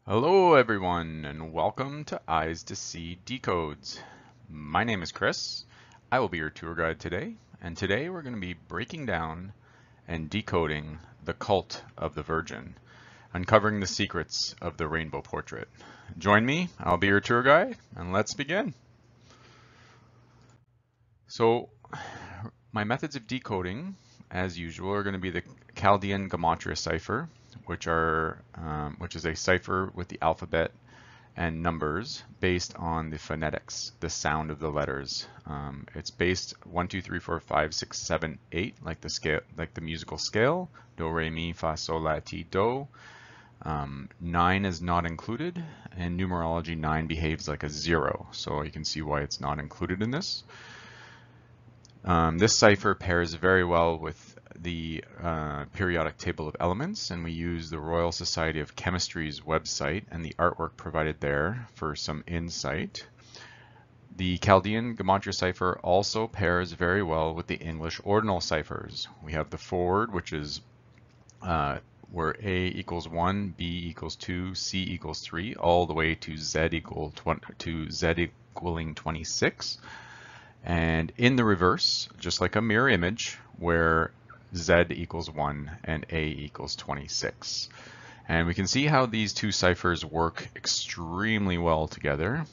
Hello everyone and welcome to Eyes to See Decodes. My name is Chris. I will be your tour guide today, and today we're going to be breaking down and decoding the cult of the Virgin, uncovering the secrets of the rainbow portrait. Join me, I'll be your tour guide, and let's begin. So my methods of decoding, as usual, are going to be the Chaldean Gematria cipher, which is a cipher with the alphabet and numbers based on the phonetics, the sound of the letters. It's based 1, 2, 3, 4, 5, 6, 7, 8, like the scale, like the musical scale, do, re, mi, fa, sol, la, ti, do. 9 is not included, and numerology 9 behaves like a 0, so you can see why it's not included in this. This cipher pairs very well with the periodic table of elements, and we use the Royal Society of Chemistry's website and the artwork provided there for some insight. The Chaldean Gematria cipher also pairs very well with the English Ordinal ciphers. We have the forward, which is where A equals 1, B equals 2, C equals 3, all the way to Z equaling 26. And in the reverse, just like a mirror image, where Z equals 1 and A equals 26. And we can see how these two ciphers work extremely well together.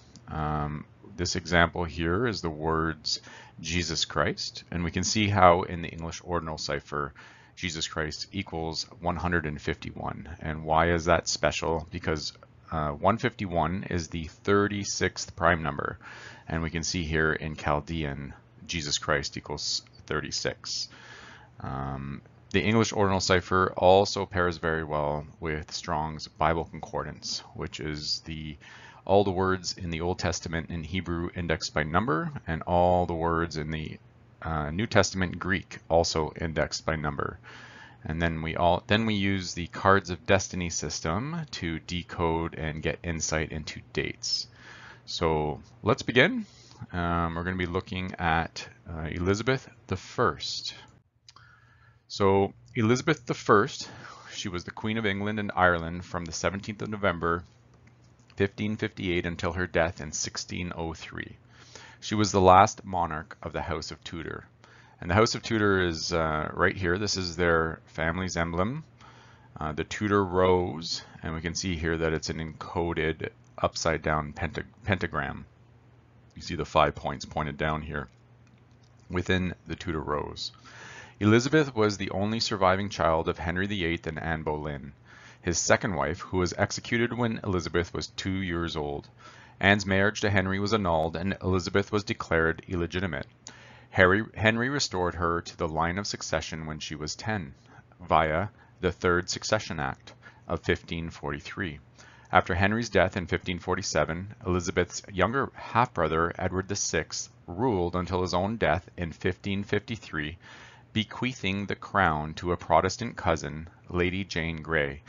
This example here is the words Jesus Christ, and we can see how in the English Ordinal cipher, Jesus Christ equals 151. And why is that special? Because 151 is the 36th prime number, and we can see here in Chaldean, Jesus Christ equals 36. The English Ordinal cipher also pairs very well with Strong's Bible Concordance, which is all the words in the Old Testament in Hebrew indexed by number, and all the words in the New Testament Greek also indexed by number. And then we use the Cards of Destiny system to decode and get insight into dates. So let's begin. We're going to be looking at Elizabeth I. So Elizabeth I, she was the Queen of England and Ireland from the 17th of November 1558 until her death in 1603. She was the last monarch of the House of Tudor. And the House of Tudor is right here. This is their family's emblem, the Tudor rose, and we can see here that it's an encoded upside down pentagram. You see the 5 points pointed down here within the Tudor rose. Elizabeth was the only surviving child of Henry VIII and Anne Boleyn, his second wife, who was executed when Elizabeth was 2 years old. Anne's marriage to Henry was annulled, and Elizabeth was declared illegitimate. Henry restored her to the line of succession when she was 10, via the Third Succession Act of 1543. After Henry's death in 1547, Elizabeth's younger half-brother, Edward VI, ruled until his own death in 1553, bequeathing the crown to a Protestant cousin, Lady Jane Grey,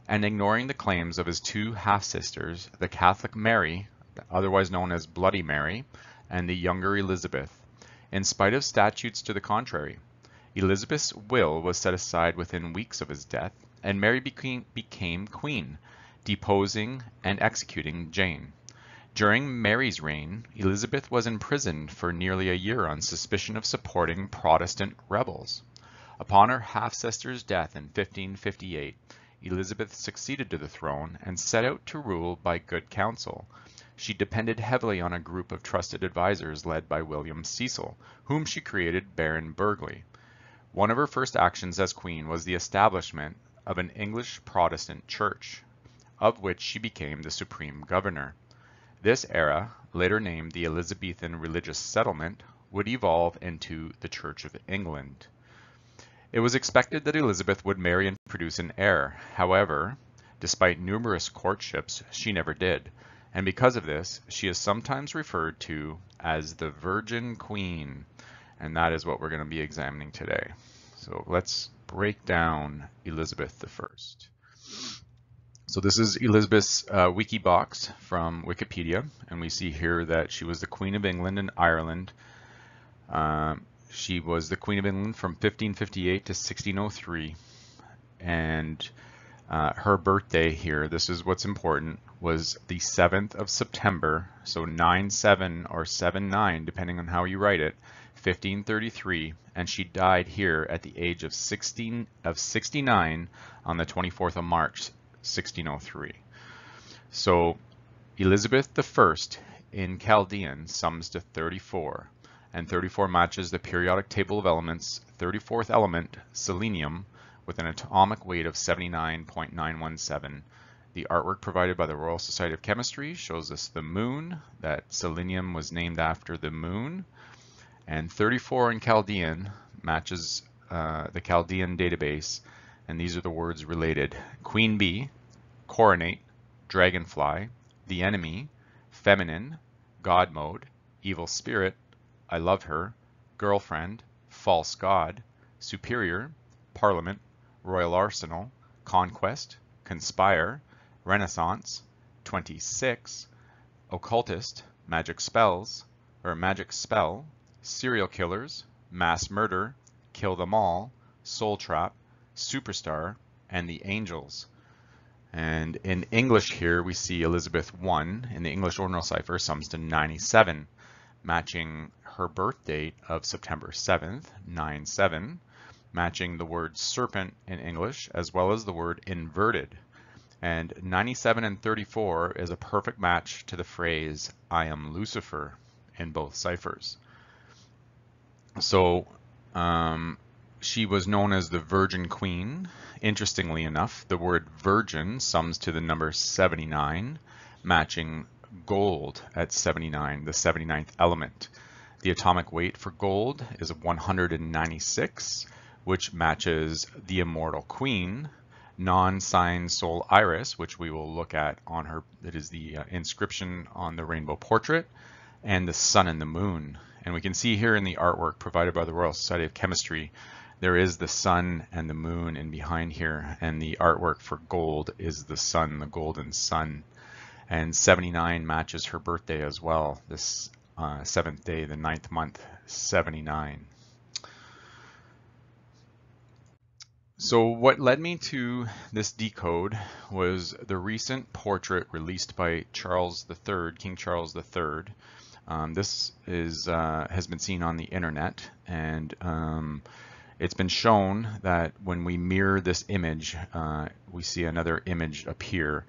and ignoring the claims of his two half-sisters, the Catholic Mary, otherwise known as Bloody Mary, and the younger Elizabeth. In spite of statutes to the contrary, Elizabeth's will was set aside within weeks of his death, and Mary became queen, deposing and executing Jane. During Mary's reign, Elizabeth was imprisoned for nearly a year on suspicion of supporting Protestant rebels. Upon her half-sister's death in 1558, Elizabeth succeeded to the throne and set out to rule by good counsel. She depended heavily on a group of trusted advisors led by William Cecil, whom she created Baron Burghley. One of her first actions as queen was the establishment of an English Protestant church, of which she became the supreme governor. This era, later named the Elizabethan Religious Settlement, would evolve into the Church of England. It was expected that Elizabeth would marry and produce an heir. However, despite numerous courtships, she never did. And because of this, she is sometimes referred to as the Virgin Queen. And that is what we're going to be examining today. So let's break down Elizabeth I. So this is Elizabeth's wiki box from Wikipedia, and we see here that she was the Queen of England and Ireland. She was the Queen of England from 1558 to 1603, and Her birthday here, this is what's important, was the 7th of September, so 9/7 or 7/9, depending on how you write it, 1533, and she died here at the age of 69 on the 24th of March, 1603. So Elizabeth I in Chaldean sums to 34, and 34 matches the periodic table of elements, 34th element, selenium, with an atomic weight of 79.917. The artwork provided by the Royal Society of Chemistry shows us the moon, that selenium was named after the moon, and 34 in Chaldean matches the Chaldean database, and these are the words related: queen bee, coronate, dragonfly, the enemy, feminine, god mode, evil spirit, I love her, girlfriend, false god, superior, parliament, royal arsenal, conquest, conspire, renaissance, 26, occultist, magic spells, or magic spell, serial killers, mass murder, kill them all, soul trap, superstar, and the angels. And in English here, we see Elizabeth I in the English Ordinal cipher sums to 97, matching her birth date of September 7th, 9/7, matching the word serpent in English, as well as the word inverted. And 97 and 34 is a perfect match to the phrase, I am Lucifer, in both ciphers. So she was known as the Virgin Queen. Interestingly enough, the word virgin sums to the number 79, matching gold at 79, the 79th element. The atomic weight for gold is 196, which matches the immortal queen, non-sign soul iris, which we will look at on her. That is the inscription on the rainbow portrait, and the sun and the moon. And we can see here in the artwork provided by the Royal Society of Chemistry, there is the sun and the moon in behind here, and the artwork for gold is the sun, the golden sun. And 79 matches her birthday as well, this 7th day, the 9th month, 79. So what led me to this decode was the recent portrait released by Charles III, King Charles III. This has been seen on the internet, and it's been shown that when we mirror this image, we see another image appear.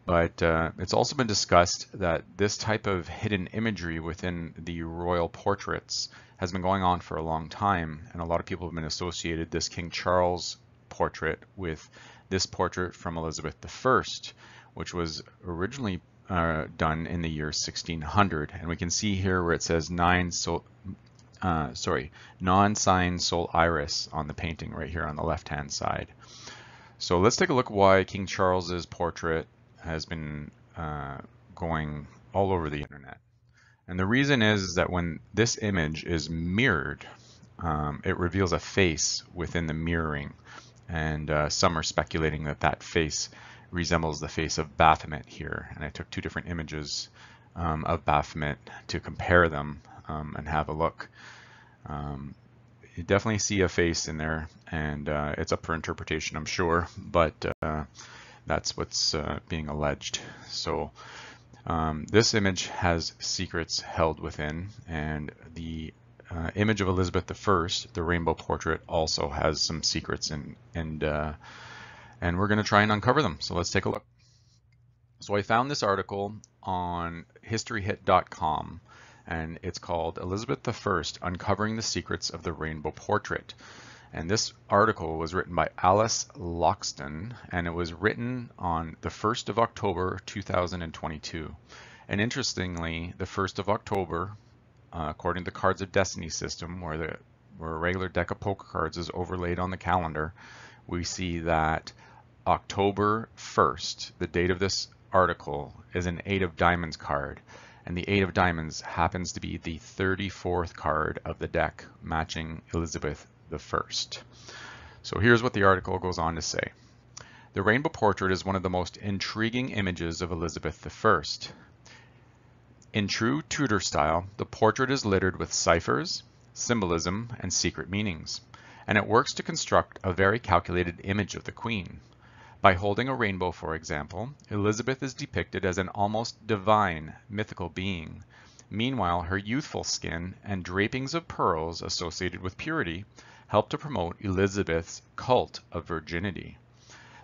But it's also been discussed that this type of hidden imagery within the royal portraits has been going on for a long time, and a lot of people have been associated this King Charles portrait with this portrait from Elizabeth I, which was originally done in the year 1600. And we can see here where it says non-sign soul iris on the painting right here on the left-hand side. So let's take a look why King Charles's portrait has been going all over the internet. And the reason is that when this image is mirrored, it reveals a face within the mirroring, and some are speculating that that face resembles the face of Baphomet here. And I took two different images of Baphomet to compare them and have a look. You definitely see a face in there, and it's up for interpretation, I'm sure, but that's what's being alleged. So this image has secrets held within, and the image of Elizabeth I, the rainbow portrait, also has some secrets, and we're going to try and uncover them. So let's take a look. So I found this article on historyhit.com, and it's called Elizabeth I, Uncovering the Secrets of the Rainbow Portrait. And this article was written by Alice Loxton, and it was written on the 1st of October 2022. And interestingly, the 1st of October, according to the Cards of Destiny system, where a regular deck of poker cards is overlaid on the calendar, we see that October 1st, the date of this article, is an 8 of Diamonds card. And the 8 of Diamonds happens to be the 34th card of the deck, matching Elizabeth I. So here's what the article goes on to say. The rainbow portrait is one of the most intriguing images of Elizabeth I. In true Tudor style, the portrait is littered with ciphers, symbolism, and secret meanings, and it works to construct a very calculated image of the Queen. By holding a rainbow, for example, Elizabeth is depicted as an almost divine, mythical being. Meanwhile, her youthful skin and drapings of pearls associated with purity help to promote Elizabeth's cult of virginity.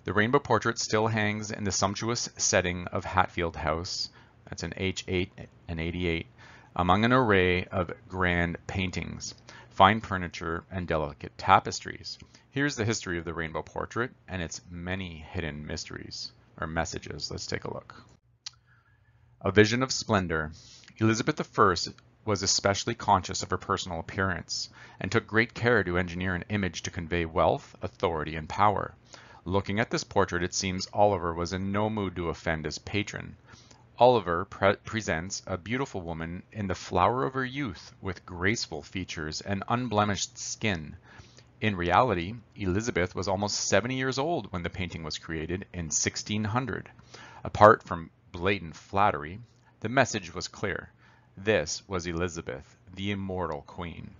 The rainbow portrait still hangs in the sumptuous setting of Hatfield House, that's in H8 and 88, among an array of grand paintings, fine furniture, and delicate tapestries. Here's the history of the rainbow portrait and its many hidden mysteries, or messages. Let's take a look. A vision of splendor. Elizabeth I was especially conscious of her personal appearance and took great care to engineer an image to convey wealth, authority, and power. Looking at this portrait, it seems Oliver was in no mood to offend his patron. Oliver presents a beautiful woman in the flower of her youth with graceful features and unblemished skin. In reality, Elizabeth was almost 70 years old when the painting was created in 1600. Apart from blatant flattery, the message was clear. This was Elizabeth, the immortal queen.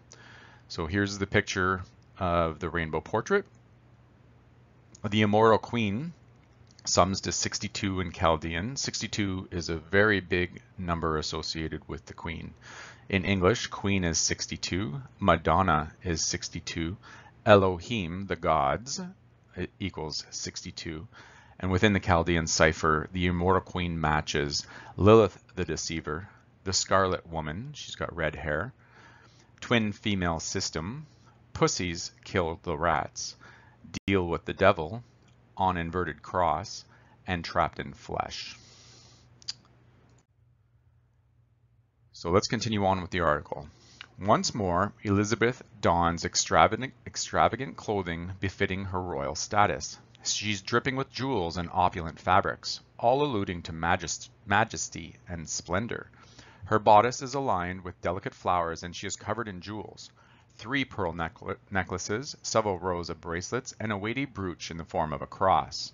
So here's the picture of the rainbow portrait. The immortal queen sums to 62 in Chaldean. 62 is a very big number associated with the queen. In English, queen is 62, Madonna is 62, Elohim, the gods, equals 62. And within the Chaldean cipher, the immortal queen matches Lilith the deceiver, the scarlet woman, she's got red hair, twin female system, pussies kill the rats, deal with the devil, on inverted cross, and trapped in flesh. So let's continue on with the article. Once more, Elizabeth dons extravagant clothing befitting her royal status. She's dripping with jewels and opulent fabrics, all alluding to majesty and splendor. Her bodice is aligned with delicate flowers and she is covered in jewels. 3 pearl necklaces, several rows of bracelets, and a weighty brooch in the form of a cross.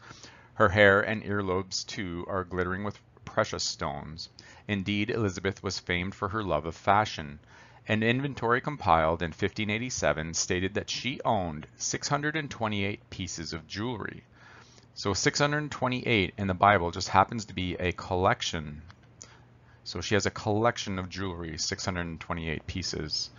Her hair and earlobes, too, are glittering with precious stones. Indeed, Elizabeth was famed for her love of fashion. An inventory compiled in 1587 stated that she owned 628 pieces of jewelry. So 628 in the Bible just happens to be a collection. So she has a collection of jewelry, 628 pieces.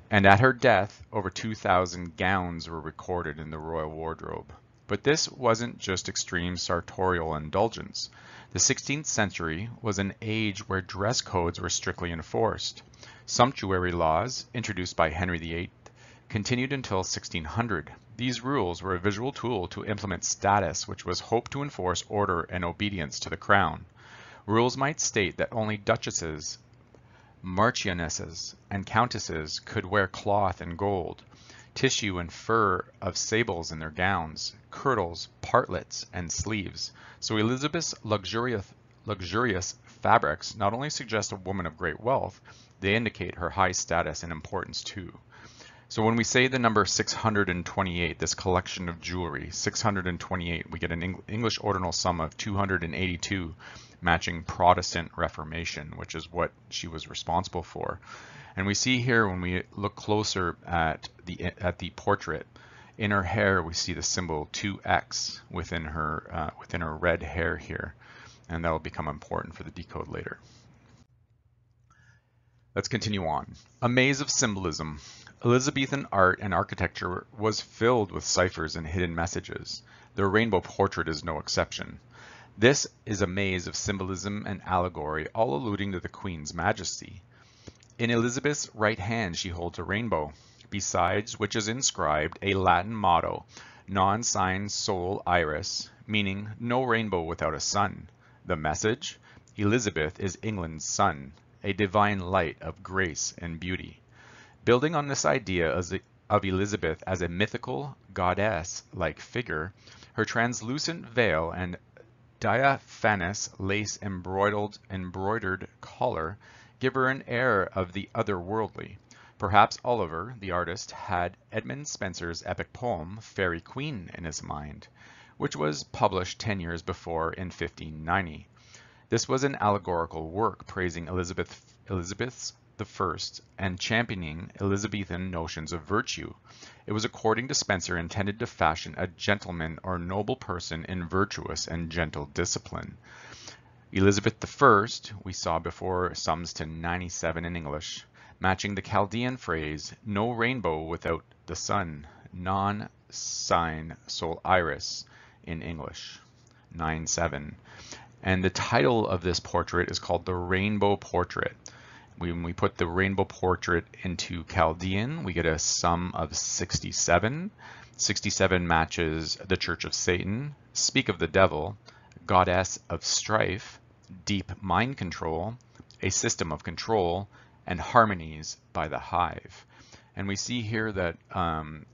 And at her death, over 2,000 gowns were recorded in the royal wardrobe. But this wasn't just extreme sartorial indulgence. The 16th century was an age where dress codes were strictly enforced. Sumptuary laws, introduced by Henry VIII, continued until 1600. These rules were a visual tool to implement status, which was hoped to enforce order and obedience to the crown. Rules might state that only duchesses, marchionesses, and countesses could wear cloth and gold, tissue and fur of sables in their gowns, kirtles, partlets, and sleeves. So Elizabeth's luxurious fabrics not only suggest a woman of great wealth, they indicate her high status and importance too. So when we say the number 628, this collection of jewelry, 628, we get an English ordinal sum of 282, matching Protestant Reformation, which is what she was responsible for. And we see here, when we look closer at the portrait, in her hair we see the symbol 2X within her red hair here, and that will become important for the decode later. Let's continue on. A maze of symbolism. Elizabethan art and architecture was filled with ciphers and hidden messages. The rainbow portrait is no exception. This is a maze of symbolism and allegory, all alluding to the Queen's majesty. In Elizabeth's right hand she holds a rainbow, besides which is inscribed a Latin motto, non sign sol iris, meaning no rainbow without a sun. The message? Elizabeth is England's sun, a divine light of grace and beauty. Building on this idea of Elizabeth as a mythical goddess-like figure, her translucent veil and diaphanous lace embroidered collar give her an air of the otherworldly. Perhaps Oliver, the artist, had Edmund Spenser's epic poem, Faerie Queene, in his mind, which was published 10 years before in 1590. This was an allegorical work praising Elizabeth's I and championing Elizabethan notions of virtue. It was, according to Spencer, intended to fashion a gentleman or noble person in virtuous and gentle discipline. Elizabeth I, we saw before, sums to 97 in English, matching the Chaldean phrase, no rainbow without the sun, non sine sol iris in English, 9-7. And the title of this portrait is called the Rainbow Portrait. When we put the Rainbow Portrait into Chaldean, we get a sum of 67. 67 matches the Church of Satan, Speak of the Devil, Goddess of Strife, Deep Mind Control, A System of Control, and Harmonies by the Hive. And we see here that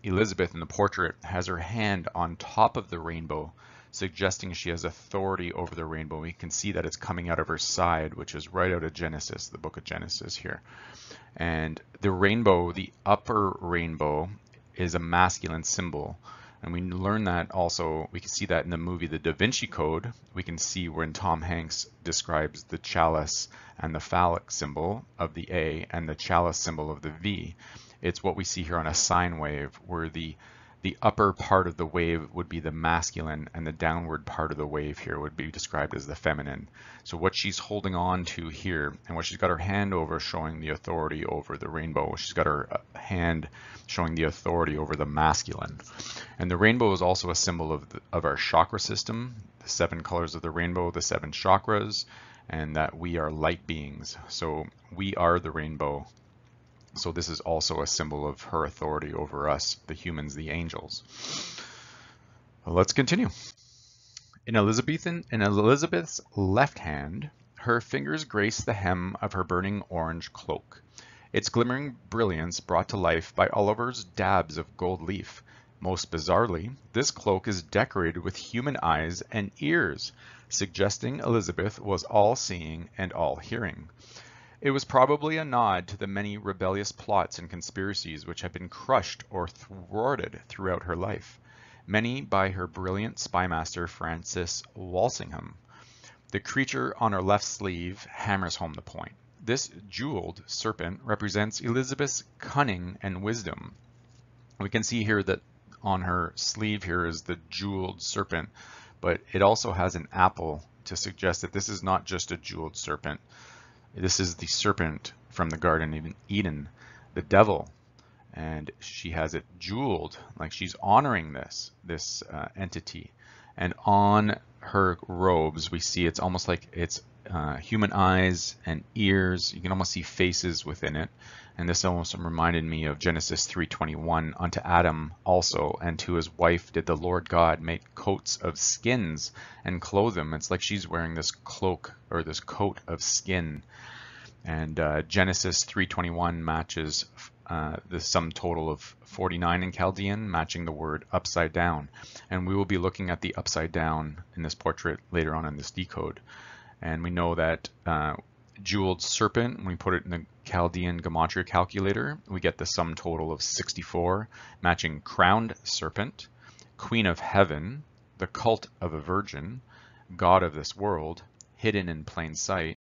Elizabeth in the portrait has her hand on top of the rainbow, suggesting she has authority over the rainbow. We can see that it's coming out of her side, which is right out of Genesis, the book of Genesis here. And the rainbow, the upper rainbow, is a masculine symbol. And we learn that also, we can see that in the movie The Da Vinci Code. We can see when Tom Hanks describes the chalice and the phallic symbol of the A and the chalice symbol of the V. It's what we see here on a sine wave, where the upper part of the wave would be the masculine and the downward part of the wave here would be described as the feminine. So what she's holding on to here and what she's got her hand over, showing the authority over the rainbow. She's got her hand showing the authority over the masculine. And the rainbow is also a symbol of our chakra system, the 7 colors of the rainbow, the 7 chakras, and that we are light beings. So we are the rainbow. So this is also a symbol of her authority over us, the humans, the angels. Well, let's continue. In Elizabeth's left hand, her fingers grace the hem of her burning orange cloak, its glimmering brilliance brought to life by Oliver's dabs of gold leaf. Most bizarrely, this cloak is decorated with human eyes and ears, suggesting Elizabeth was all-seeing and all-hearing. It was probably a nod to the many rebellious plots and conspiracies which had been crushed or thwarted throughout her life, many by her brilliant spymaster Francis Walsingham. The creature on her left sleeve hammers home the point. This jeweled serpent represents Elizabeth's cunning and wisdom. We can see here that on her sleeve here is the jeweled serpent, but it also has an apple to suggest that this is not just a jeweled serpent. This is the serpent from the Garden of Eden, the devil, and she has it jeweled, like she's honoring this entity. And on her robes, we see it's almost like it's human eyes and ears. You can almost see faces within it. And this almost reminded me of Genesis 3:21. Unto Adam also and to his wife did the Lord God make coats of skins and clothe them. It's like she's wearing this cloak or this coat of skin. And Genesis 3:21 matches the sum total of 49 in Chaldean, matching the word upside down. And we will be looking at the upside down in this portrait later on in this decode. And we know that jeweled serpent, when we put it in the Chaldean Gematria calculator, we get the sum total of 64, matching crowned serpent, queen of heaven, the cult of a virgin, god of this world, hidden in plain sight,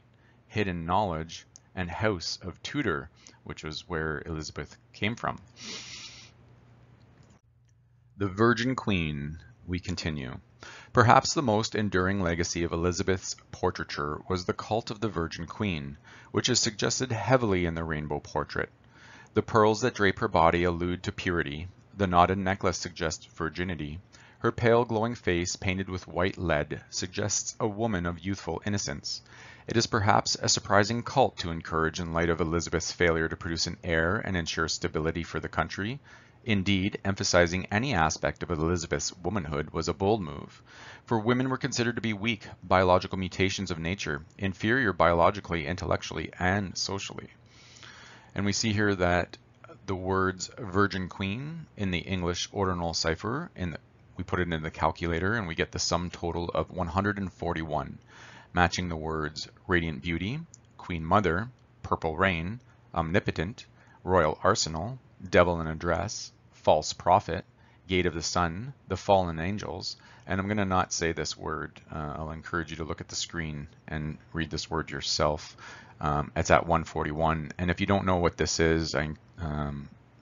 hidden knowledge, and house of Tudor, which was where Elizabeth came from. The Virgin Queen, we continue. Perhaps the most enduring legacy of Elizabeth's portraiture was the cult of the Virgin Queen, which is suggested heavily in the rainbow portrait. The pearls that drape her body allude to purity, the knotted necklace suggests virginity, her pale glowing face painted with white lead suggests a woman of youthful innocence. It is perhaps a surprising cult to encourage in light of Elizabeth's failure to produce an heir and ensure stability for the country. Indeed, emphasizing any aspect of Elizabeth's womanhood was a bold move, for women were considered to be weak, biological mutations of nature, inferior biologically, intellectually, and socially. And we see here that the words Virgin Queen in the English Ordinal cipher, we put it in the calculator and we get the sum total of 141, matching the words Radiant Beauty, Queen Mother, Purple Rain, Omnipotent, Royal Arsenal, Devil in a Dress, False Prophet, gate of the sun, the fallen angels. And I'm going to not say this word. I'll encourage you to look at the screen and read this word yourself. It's at 141. And if you don't know what this is, I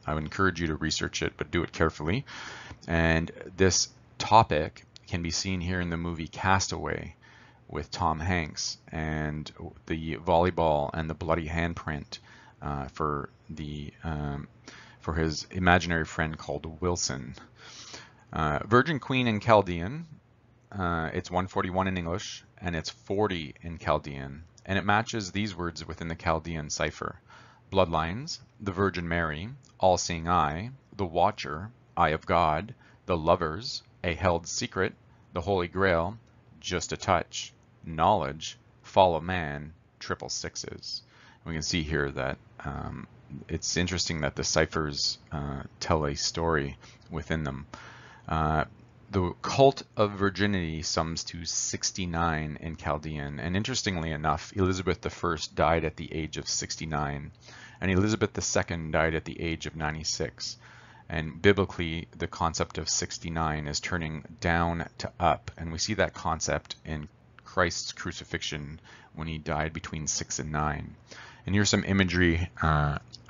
would encourage you to research it, but do it carefully. And this topic can be seen here in the movie Castaway with Tom Hanks, and the volleyball and the bloody handprint for his imaginary friend called Wilson. Virgin Queen in Chaldean, it's 141 in English, and it's 40 in Chaldean, and it matches these words within the Chaldean cipher. Bloodlines, the Virgin Mary, all-seeing eye, the watcher, eye of God, the lovers, a held secret, the Holy Grail, just a touch, knowledge, fall of man, triple sixes. We can see here that it's interesting that the ciphers tell a story within them. The cult of virginity sums to 69 in Chaldean, and interestingly enough, Elizabeth I died at the age of 69, and Elizabeth II died at the age of 96. And biblically, the concept of 69 is turning down to up, and we see that concept in Christ's crucifixion when he died between 6 and 9. And here's some imagery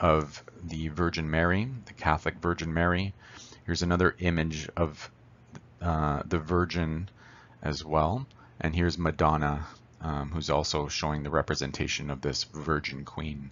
of the Virgin Mary, the Catholic Virgin Mary. Here's another image of the Virgin as well. And here's Madonna, who's also showing the representation of this Virgin Queen.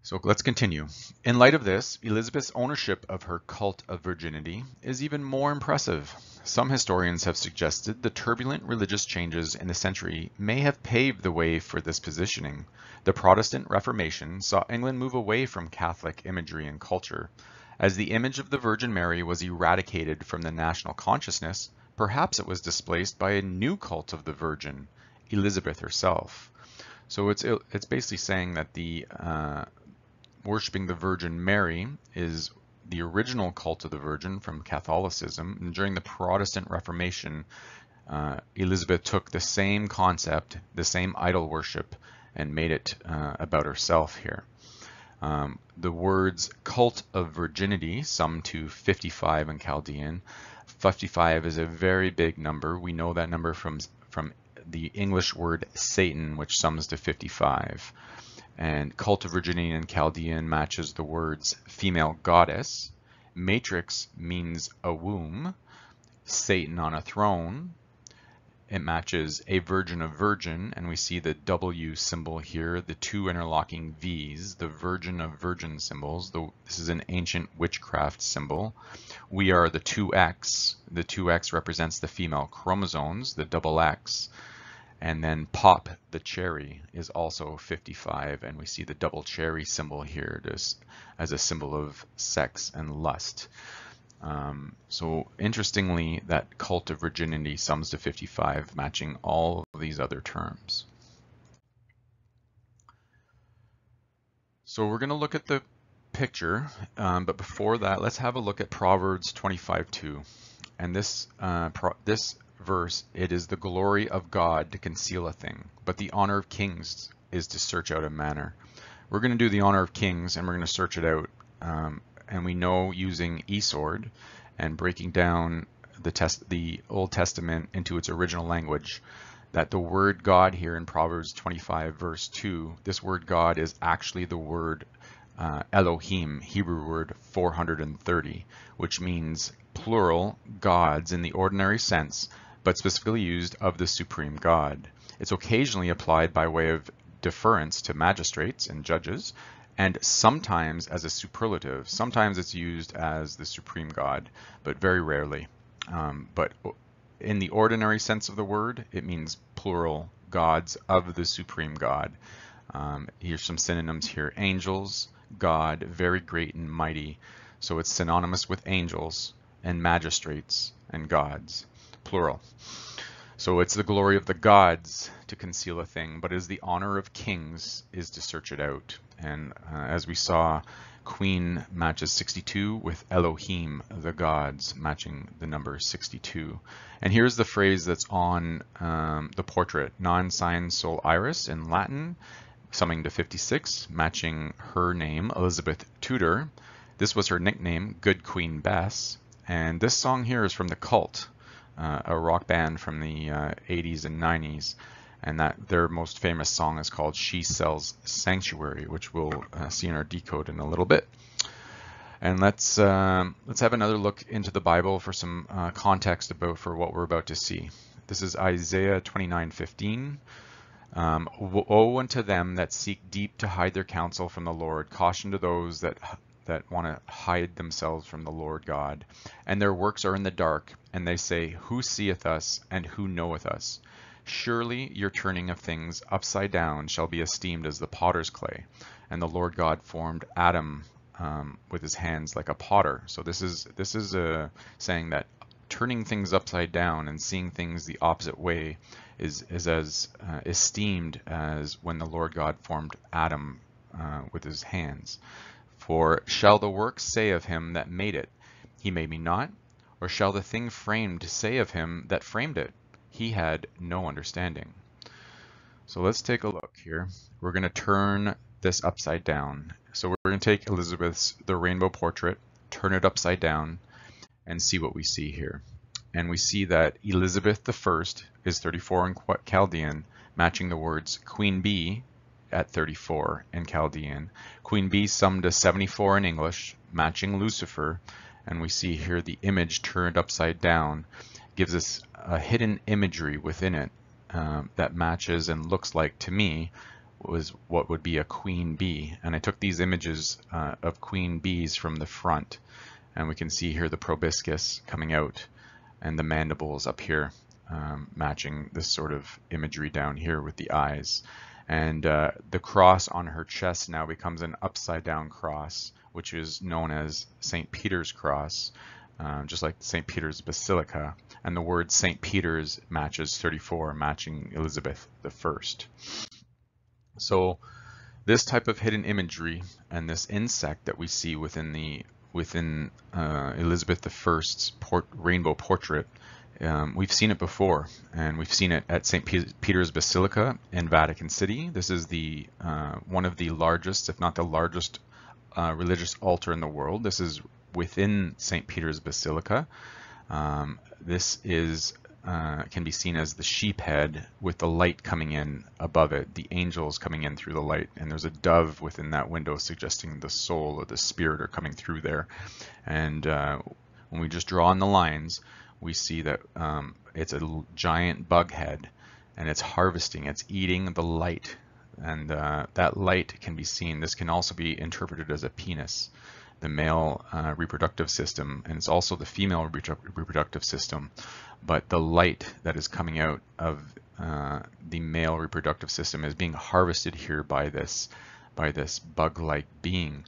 So let's continue. In light of this, Elizabeth's ownership of her cult of virginity is even more impressive. Some historians have suggested the turbulent religious changes in the century may have paved the way for this positioning. The Protestant Reformation saw England move away from Catholic imagery and culture. As the image of the Virgin Mary was eradicated from the national consciousness, perhaps it was displaced by a new cult of the Virgin, Elizabeth herself. So it's basically saying that the worshipping the Virgin Mary is the original cult of the Virgin from Catholicism, and during the Protestant Reformation, Elizabeth took the same concept, the same idol worship, and made it about herself here. The words cult of virginity sum to 55 in Chaldean. 55 is a very big number. We know that number from the English word Satan, which sums to 55. And cult of virginity in Chaldean matches the words female goddess. Matrix means a womb. Satan on a throne. It matches a virgin of virgin, and we see the W symbol here, the two interlocking V's, the virgin of virgin symbols. This is an ancient witchcraft symbol. We are the 2X. The 2X represents the female chromosomes, the double X. And then pop, the cherry, is also 55, and we see the double cherry symbol here just as a symbol of sex and lust. So interestingly, that cult of virginity sums to 55, matching all of these other terms. So we're going to look at the picture, but before that, let's have a look at Proverbs 25:2. And this verse, it is the glory of God to conceal a thing, but the honor of kings is to search out a matter. We're going to do the honor of kings, and we're going to search it out. And we know using eSword and breaking down the Old Testament into its original language, that the word God here in Proverbs 25 verse 2, this word God is actually the word Elohim, Hebrew word 430, which means plural gods in the ordinary sense, but specifically used of the supreme God. It's occasionally applied by way of deference to magistrates and judges, and sometimes as a superlative. Sometimes it's used as the supreme God, but very rarely. But in the ordinary sense of the word, it means plural gods of the supreme God. Here's some synonyms here. Angels, God, very great and mighty. So it's synonymous with angels and magistrates and gods, plural. So it's the glory of the gods to conceal a thing, but it is the honor of kings is to search it out. And as we saw, Queen matches 62 with Elohim, the gods, matching the number 62. And here's the phrase that's on the portrait, non sign sol iris in Latin, summing to 56, matching her name, Elizabeth Tudor. This was her nickname, Good Queen Bess. And this song here is from The Cult, a rock band from the 80s and 90s. And that their most famous song is called She Sells Sanctuary, which we'll see in our decode in a little bit. And let's have another look into the Bible for some context for what we're about to see. This is Isaiah 29:15. Woe unto them that seek deep to hide their counsel from the Lord. Caution to those that want to hide themselves from the Lord God. And their works are in the dark, and they say, Who seeth us, and who knoweth us? Surely your turning of things upside down shall be esteemed as the potter's clay. And the Lord God formed Adam with his hands like a potter. So this is saying that turning things upside down and seeing things the opposite way is as esteemed as when the Lord God formed Adam with his hands. For shall the work say of him that made it, He made me not? Or shall the thing framed say of him that framed it, He had no understanding? So let's take a look here. We're going to turn this upside down. So we're going to take Elizabeth's The Rainbow Portrait, turn it upside down, and see what we see here. And we see that Elizabeth I is 34 in Chaldean, matching the words Queen Bee at 34 in Chaldean. Queen Bee summed to 74 in English, matching Lucifer. And we see here the image turned upside down gives us a hidden imagery within it that matches and looks like, to me, was what would be a queen bee. And I took these images of queen bees from the front, and we can see here the proboscis coming out and the mandibles up here, matching this sort of imagery down here with the eyes. And the cross on her chest now becomes an upside down cross, which is known as St. Peter's cross, just like St. Peter's Basilica. And the word St. Peter's matches 34, matching Elizabeth I. So this type of hidden imagery and this insect that we see within Elizabeth I's rainbow portrait, we've seen it before, and we've seen it at St. Peter's Basilica in Vatican City. This is the one of the largest, if not the largest, religious altar in the world. This is within St. Peter's Basilica. This is can be seen as the sheep head with the light coming in above it, the angels coming in through the light, and there's a dove within that window suggesting the soul or the spirit are coming through there. And when we just draw on the lines, we see that it's a giant bug head, and it's harvesting, it's eating the light, and that light can be seen. This can also be interpreted as a penis, the male reproductive system, and it's also the female reproductive system. But the light that is coming out of the male reproductive system is being harvested here by this bug-like being.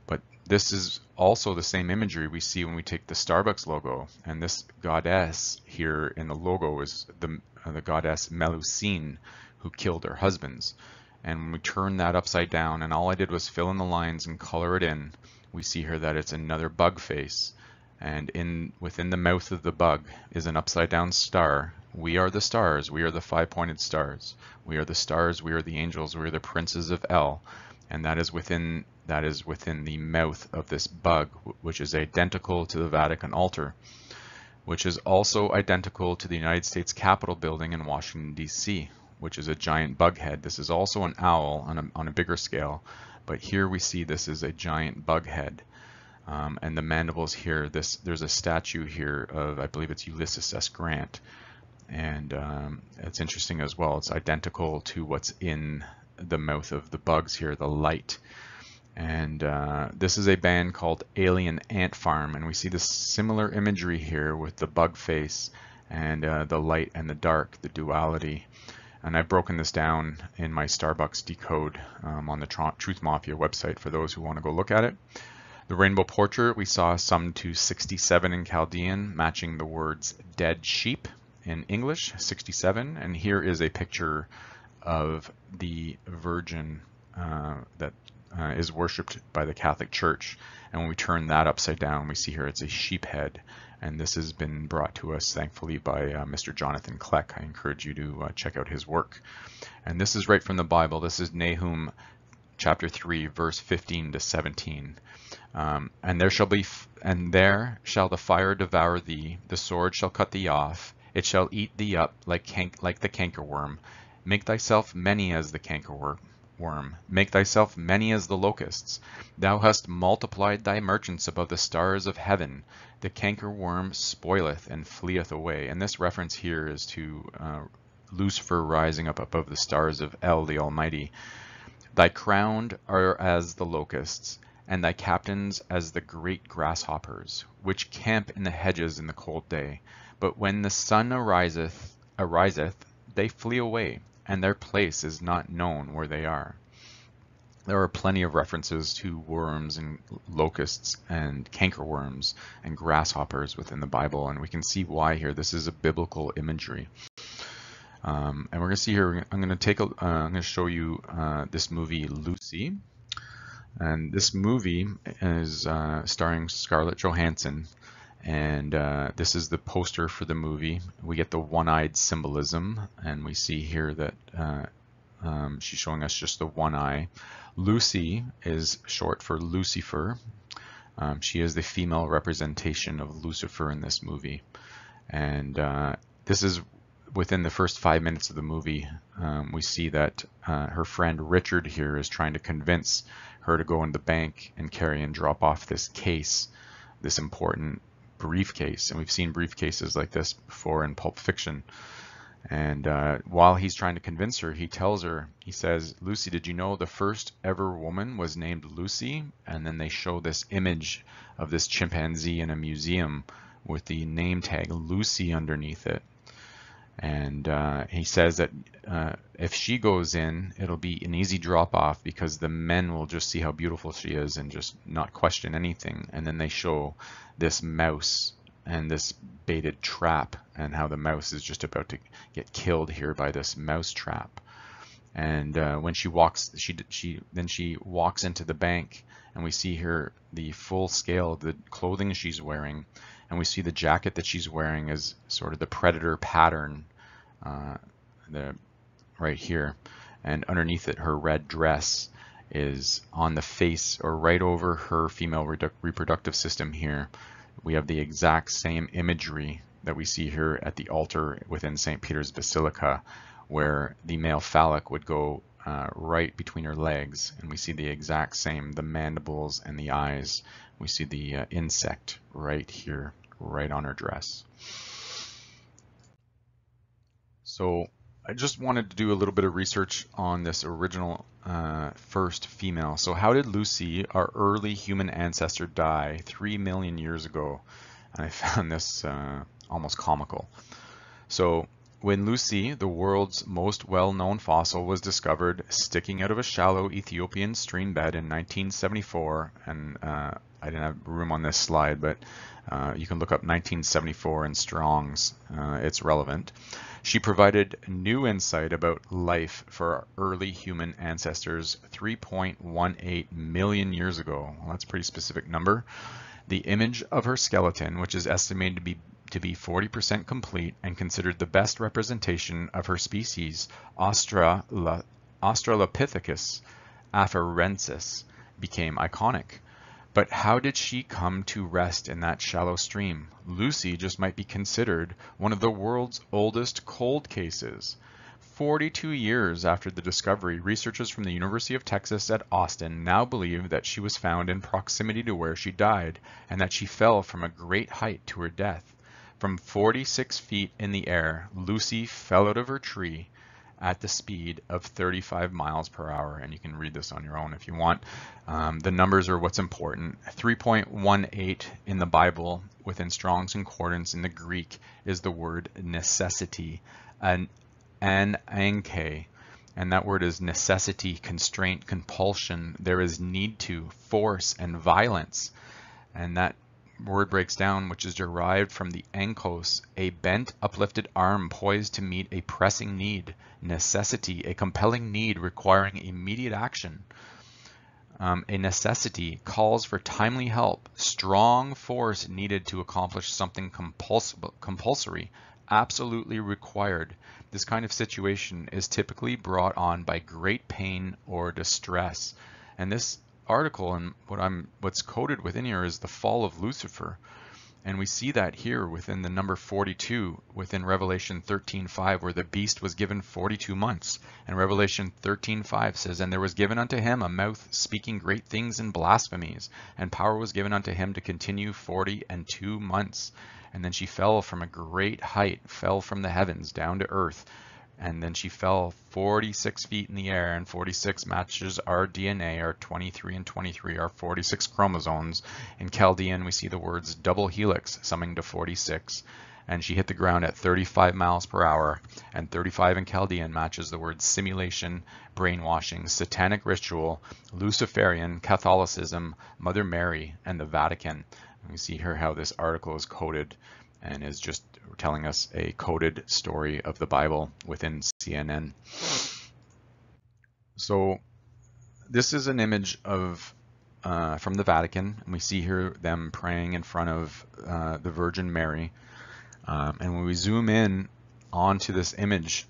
But this is also the same imagery we see when we take the Starbucks logo, and this goddess here in the logo is the goddess Melusine, who killed her husbands. And when we turn that upside down, and all I did was fill in the lines and color it in, we see here that it's another bug face. And within the mouth of the bug is an upside down star. We are the stars. We are the five-pointed stars. We are the stars. We are the angels. We are the princes of El. And that is within the mouth of this bug, which is identical to the Vatican altar, which is also identical to the United States Capitol building in Washington, D.C., which is a giant bug head. This is also an owl on a bigger scale, but here we see this is a giant bug head. And the mandibles here, there's a statue here of, I believe it's Ulysses S. Grant. And it's interesting as well. It's identical to what's in the mouth of the bugs here, the light. And this is a band called Alien Ant Farm. And we see this similar imagery here with the bug face and the light and the dark, the duality. And I've broken this down in my Starbucks Decode on the Truth Mafia website for those who want to go look at it. The rainbow portrait we saw summed to 67 in Chaldean, matching the words dead sheep in English, 67. And here is a picture of the Virgin that is worshipped by the Catholic Church. And when we turn that upside down, we see here it's a sheep head. And this has been brought to us, thankfully, by Mr. Jonathan Kleck. I encourage you to check out his work. And this is right from the Bible. This is Nahum chapter 3, verse 15 to 17. And there shall the fire devour thee, the sword shall cut thee off, it shall eat thee up like the cankerworm. Make thyself many as the cankerworm, make thyself many as the locusts. Thou hast multiplied thy merchants above the stars of heaven. The cankerworm spoileth and fleeth away. And this reference here is to Lucifer rising up above the stars of El the Almighty. Thy crowned are as the locusts, and thy captains as the great grasshoppers, which camp in the hedges in the cold day. But when the sun ariseth, they flee away, and their place is not known where they are. There are plenty of references to worms and locusts and cankerworms and grasshoppers within the Bible, and we can see why here. This is a biblical imagery. And we're going to see here, I'm going to show you this movie, Lucy. And this movie is starring Scarlett Johansson. And this is the poster for the movie. We get the one-eyed symbolism, and we see here that she's showing us just the one eye. Lucy is short for Lucifer. She is the female representation of Lucifer in this movie. And this is within the first 5 minutes of the movie. We see that her friend Richard here is trying to convince her to go in the bank and carry and drop off this case, this important briefcase. And we've seen briefcases like this before in Pulp Fiction. And while he's trying to convince her, he tells her, he says, Lucy, did you know the first ever woman was named Lucy? And then they show this image of this chimpanzee in a museum with the name tag Lucy underneath it. And he says that if she goes in, it'll be an easy drop off because the men will just see how beautiful she is and just not question anything. And then they show this mouse and this baited trap and how the mouse is just about to get killed here by this mouse trap. And when she walks, then she walks into the bank, and we see here the full scale of the clothing she's wearing, and we see the jacket that she's wearing is sort of the predator pattern, right here, and underneath it, her red dress is on the face or right over her female reproductive system here. We have the exact same imagery that we see here at the altar within St. Peter's Basilica, where the male phallic would go right between her legs, and we see the exact same, the mandibles and the eyes. We see the insect right here, right on her dress. So I just wanted to do a little bit of research on this original first female. So how did Lucy, our early human ancestor, die 3 million years ago? And I found this almost comical. So when Lucy, the world's most well-known fossil, was discovered sticking out of a shallow Ethiopian stream bed in 1974, and I didn't have room on this slide, but you can look up 1974 in Strong's, it's relevant. She provided new insight about life for our early human ancestors 3.18 million years ago. Well, that's a pretty specific number. The image of her skeleton, which is estimated to be 40% complete and considered the best representation of her species, Australopithecus afarensis, became iconic. But how did she come to rest in that shallow stream? Lucy just might be considered one of the world's oldest cold cases. 42 years after the discovery, researchers from the University of Texas at Austin now believe that she was found in proximity to where she died, and that she fell from a great height to her death. From 46 feet in the air, Lucy fell out of her tree at the speed of 35 miles per hour, and you can read this on your own if you want. The numbers are what's important. 3.18 in the Bible within Strong's Concordance in the Greek is the word necessity, an anke, and that word is necessity, constraint, compulsion. There is need to, force, and violence, and that word breaks down, which is derived from the enkos, a bent, uplifted arm poised to meet a pressing need. Necessity, a compelling need requiring immediate action. A necessity calls for timely help, strong force needed to accomplish something compulsory, absolutely required. This kind of situation is typically brought on by great pain or distress, and this article, and what's coded within here is the fall of Lucifer. And we see that here within the number 42 within Revelation 13:5, where the beast was given 42 months. And Revelation 13:5 says, "And there was given unto him a mouth speaking great things and blasphemies, and power was given unto him to continue 42 months. And then she fell from a great height, fell from the heavens down to earth. And then she fell 46 feet in the air, and 46 matches our DNA, our 23 and 23 are 46 chromosomes. In Chaldean, we see the words double helix, summing to 46. And she hit the ground at 35 miles per hour, and 35 in Chaldean matches the words simulation, brainwashing, satanic ritual, Luciferian, Catholicism, Mother Mary, and the Vatican." And we see here how this article is coded and is just telling us a coded story of the Bible within CNN. So this is an image of from the Vatican, and we see here them praying in front of the Virgin Mary. And when we zoom in onto this image,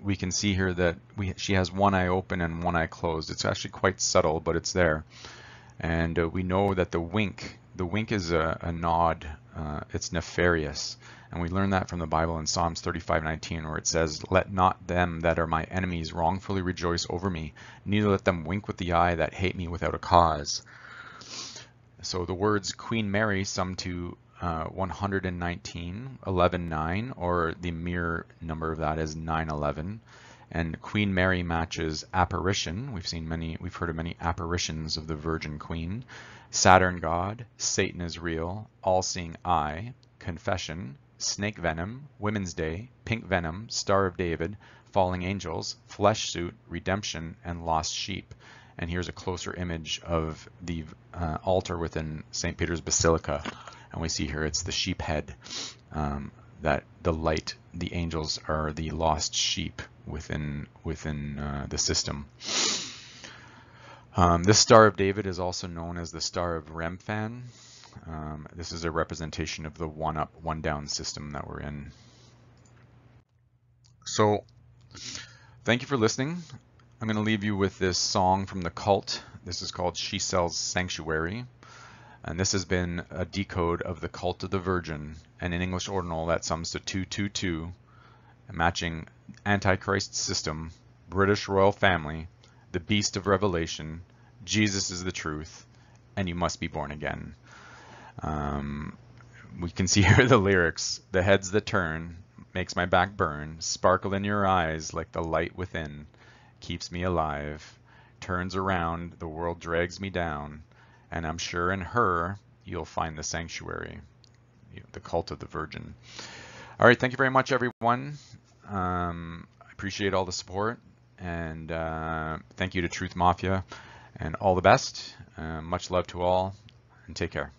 we can see here that she has one eye open and one eye closed. It's actually quite subtle, but it's there. And we know that the wink is a nod. It's nefarious. And we learn that from the Bible in Psalms 35:19, where it says, "Let not them that are my enemies wrongfully rejoice over me, neither let them wink with the eye that hate me without a cause." So the words Queen Mary sum to 119, 11:9, or the mirror number of that is 9:11. And Queen Mary matches apparition. We've heard of many apparitions of the Virgin Queen. Saturn God, Satan is real, all-seeing eye, confession, snake venom, Women's Day, pink venom, Star of David, falling angels, flesh suit, redemption, and lost sheep. And here's a closer image of the altar within St. Peter's Basilica. And we see here it's the sheep head, that the light, the angels are the lost sheep within the system. This Star of David is also known as the Star of Remphan. This is a representation of the one up, one down system that we're in. So thank you for listening. I'm going to leave you with this song from the Cult. This is called She Sells Sanctuary. And this has been a decode of the Cult of the Virgin, and an English Ordinal that sums to 222, matching Antichrist system, British royal family, the beast of Revelation, Jesus is the truth, and you must be born again. We can see here the lyrics. The heads that turn, makes my back burn, sparkle in your eyes like the light within, keeps me alive, turns around, the world drags me down, and I'm sure in her you'll find the sanctuary, the Cult of the Virgin. All right, thank you very much, everyone. I appreciate all the support, and thank you to Truth Mafia, and all the best. Much love to all, and take care.